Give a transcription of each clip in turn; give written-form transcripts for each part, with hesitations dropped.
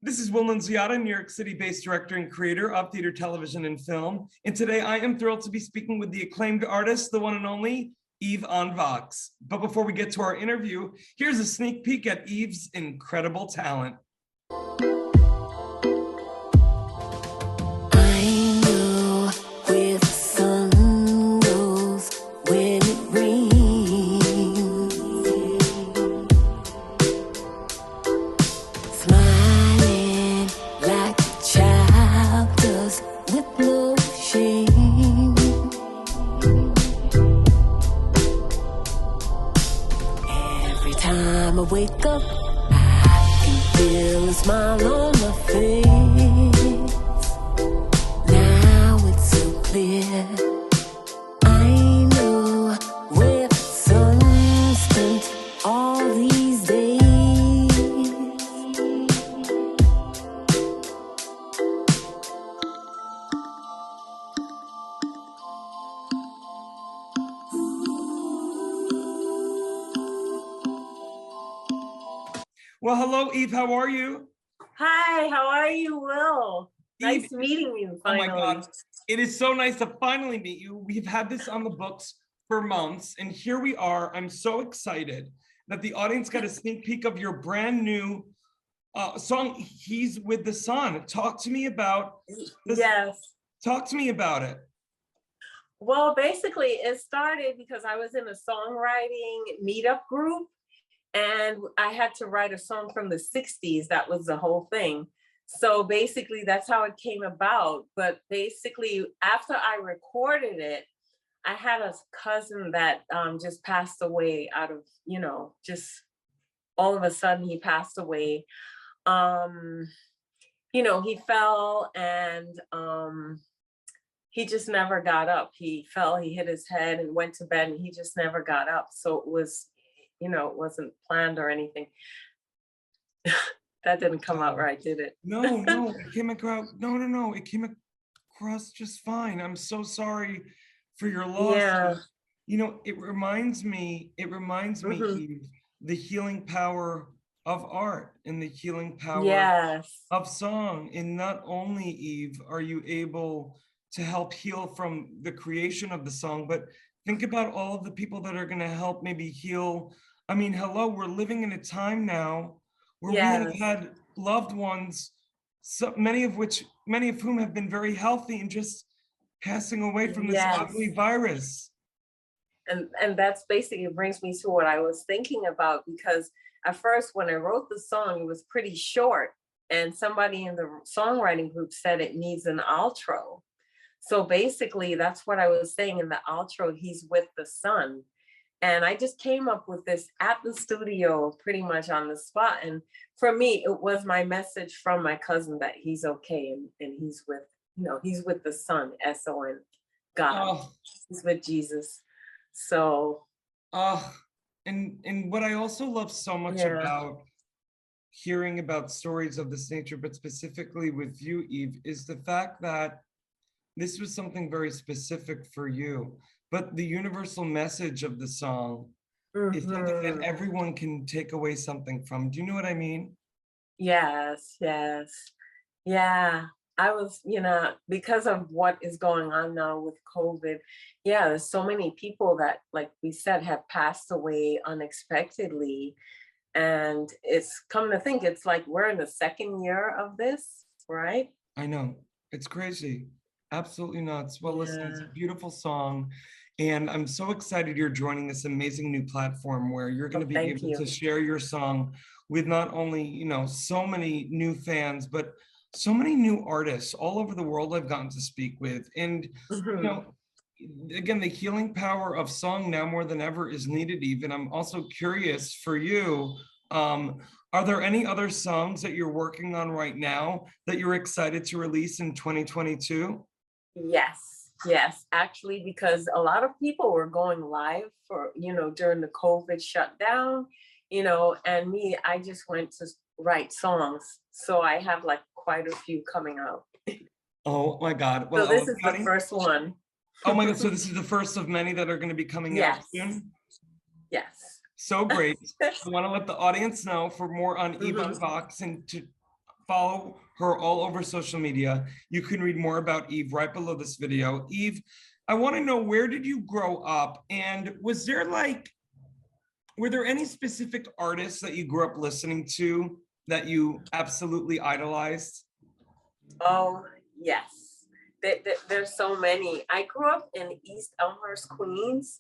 This is Will Nunziata, New York City-based director and creator of theater, television, and film. And today I am thrilled to be speaking with the acclaimed artist, the one and only EVE on VOX. But before we get to our interview, here's a sneak peek at EVE's incredible talent. I wake up, I can feel a smile on my face. Now it's so clear, I know where the sun spent all these days. Well, hello, Eve. How are you? Hi, how are you, Will? Eve, Nice meeting you finally. Oh my God. It is so nice to finally meet you. We've had this on the books for months, and here we are. I'm so excited that the audience got a sneak peek of your brand new song, He's with the Sun. Talk to me about this. Yes. Talk to me about it. Well, basically, it started because I was in a songwriting meetup group, and I had to write a song from the 60s. That was the whole thing. So basically, that's how it came about. But basically, after I recorded it, I had a cousin that just passed away out of, just all of a sudden he passed away. He fell and he just never got up. He fell, he hit his head and went to bed, and he just never got up. So it was, it wasn't planned or anything. That didn't come out right, did it? No, it came across. No. It came across just fine. I'm so sorry for your loss. Yeah. It reminds me, Eve, the healing power of art and the healing power of song. And not only, Eve, are you able to help heal from the creation of the song, but think about all of the people that are going to help maybe heal. I mean, hello, we're living in a time now where we have had loved ones, so many of whom have been very healthy and just passing away from this ugly virus. And that's basically brings me to what I was thinking about, because at first when I wrote the song, it was pretty short, and somebody in the songwriting group said it needs an outro. So basically that's what I was saying in the outro, he's with the sun. And I just came up with this at the studio pretty much on the spot. And for me, it was my message from my cousin that he's okay, and he's with, he's with the sun, S-O-N, God. He's with Jesus. So. And what I also love so much about hearing about stories of this nature, but specifically with you, Eve, is the fact that this was something very specific for you. But the universal message of the song is something that everyone can take away something from. Do you know what I mean? Yes. Yeah. I was, because of what is going on now with COVID, there's so many people that, like we said, have passed away unexpectedly. And it's come to think, it's like we're in the second year of this, right? I know. It's crazy. Absolutely nuts. Well, listen, it's a beautiful song. And I'm so excited you're joining this amazing new platform where you're going to be able to share your song with not only, so many new fans, but so many new artists all over the world I've gotten to speak with. And, again, the healing power of song now more than ever is needed, Even. I'm also curious for you, are there any other songs that you're working on right now that you're excited to release in 2022? Yes, actually, because a lot of people were going live for, during the COVID shutdown, and me, I just went to write songs. So I have like quite a few coming out. Oh my God. Well, so this is the first one. Oh my God. So this is the first of many that are going to be coming out soon? Yes. So great. I want to let the audience know for more on EVE on VOX and to follow her all over social media. You can read more about Eve right below this video. Eve, I want to know, where did you grow up? And was there were there any specific artists that you grew up listening to that you absolutely idolized? Oh, yes. There's so many. I grew up in East Elmhurst, Queens.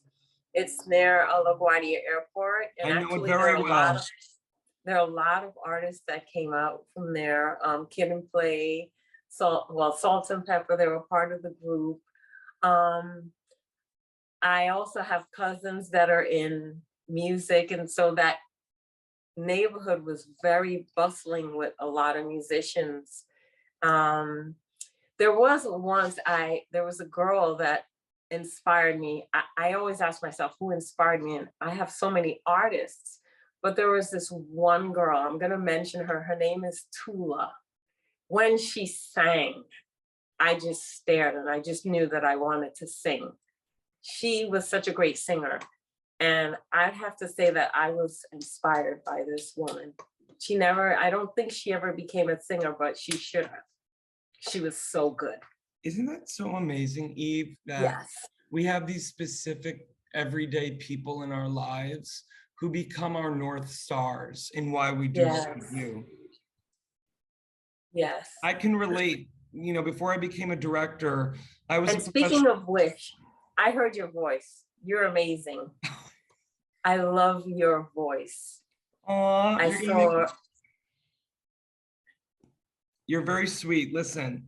It's near LaGuardia Airport. And I know it actually very well. there are a lot of artists that came out from there. Kid and Play, Salt and Pepper, they were part of the group. I also have cousins that are in music, and so that neighborhood was very bustling with a lot of musicians. There was a girl that inspired me. I always ask myself who inspired me, and I have so many artists, but there was this one girl, I'm gonna mention her. Her name is Tula. When she sang, I just stared and I just knew that I wanted to sing. She was such a great singer. And I'd have to say that I was inspired by this woman. I don't think she ever became a singer, but she should have. She was so good. Isn't that so amazing, Eve, that Yes. we have these specific everyday people in our lives who become our North Stars in why we do what we do? Yes. I can relate. You know, before I became a director, I was And speaking of which, I heard your voice. You're amazing. I love your voice. You're very sweet. Listen,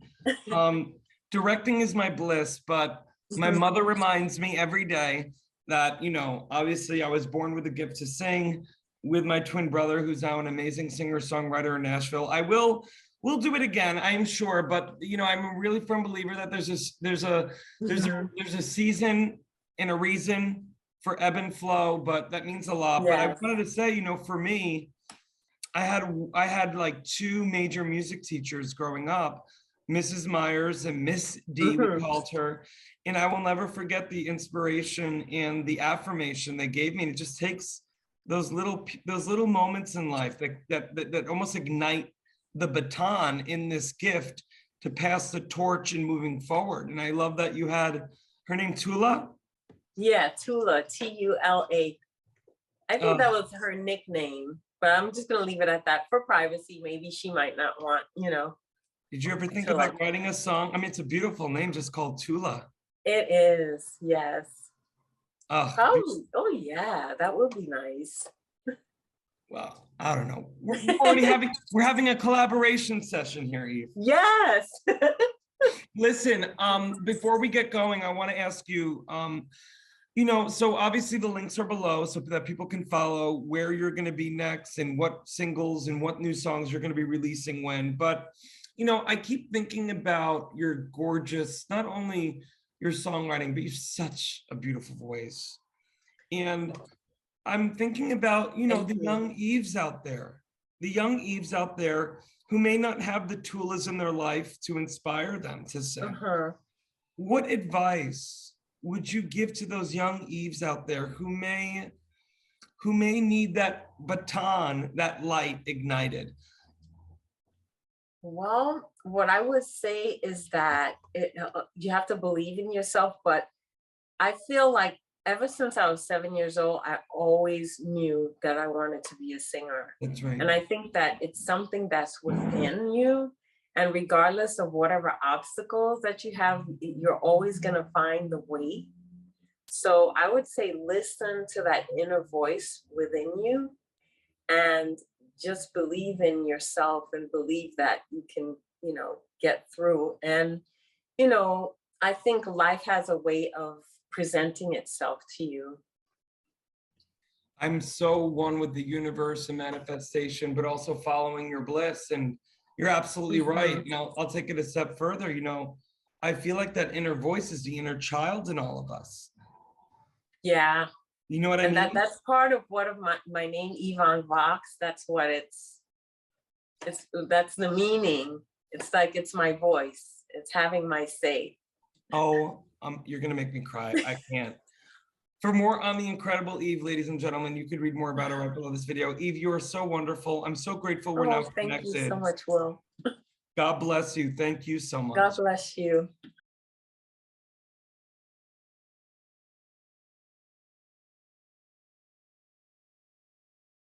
directing is my bliss, but my mother reminds me every day that, you know, obviously I was born with a gift to sing with my twin brother, who's now an amazing singer-songwriter in Nashville. We'll do it again, I'm sure, but you know, I'm a really firm believer that there's a season and a reason for ebb and flow, but that means a lot. But I wanted to say, you know, for me, I had like two major music teachers growing up, Mrs. Myers and Miss D, we called her. And I will never forget the inspiration and the affirmation they gave me. And it just takes those little moments in life that almost ignite the baton in this gift to pass the torch and moving forward. And I love that you had her name Tula. Yeah, Tula, Tula. I think that was her nickname, but I'm just gonna leave it at that for privacy. Maybe she might not want, you know. Did you ever think about writing a song? I mean, it's a beautiful name, just called Tula. It is, yes. Oh yeah, that would be nice. Well, I don't know. We're having a collaboration session here, Eve. Yes. Listen, before we get going, I want to ask you, you know, so obviously the links are below so that people can follow where you're going to be next and what singles and what new songs you're going to be releasing when. But, you know, I keep thinking about your gorgeous, not only your songwriting, but you have such a beautiful voice. And I'm thinking about, you know, the young Eves out there who may not have the tools in their life to inspire them to sing. What advice would you give to those young Eves out there who may need that baton, that light ignited? Well, what I would say is that you have to believe in yourself, but I feel like ever since I was 7 years old, I always knew that I wanted to be a singer. That's right. And I think that it's something that's within you. And regardless of whatever obstacles that you have, you're always going to find the way. So I would say listen to that inner voice within you and just believe in yourself and believe that you can, you know, get through. And, you know, I think life has a way of presenting itself to you. I'm so one with the universe and manifestation, but also following your bliss. And you're absolutely right. Now, I'll take it a step further. You know, I feel like that inner voice is the inner child in all of us. Yeah. You know what I mean? And that's part of what of my name, EVE ON VOX. That's what that's the meaning. It's like, it's my voice. It's having my say. Oh, you're gonna make me cry. I can't. For more on the incredible Eve, ladies and gentlemen, you could read more about her right below this video. Eve, you are so wonderful. I'm so grateful we're now Thank connected. you so much, Will. God bless you. Thank you so much. God bless you.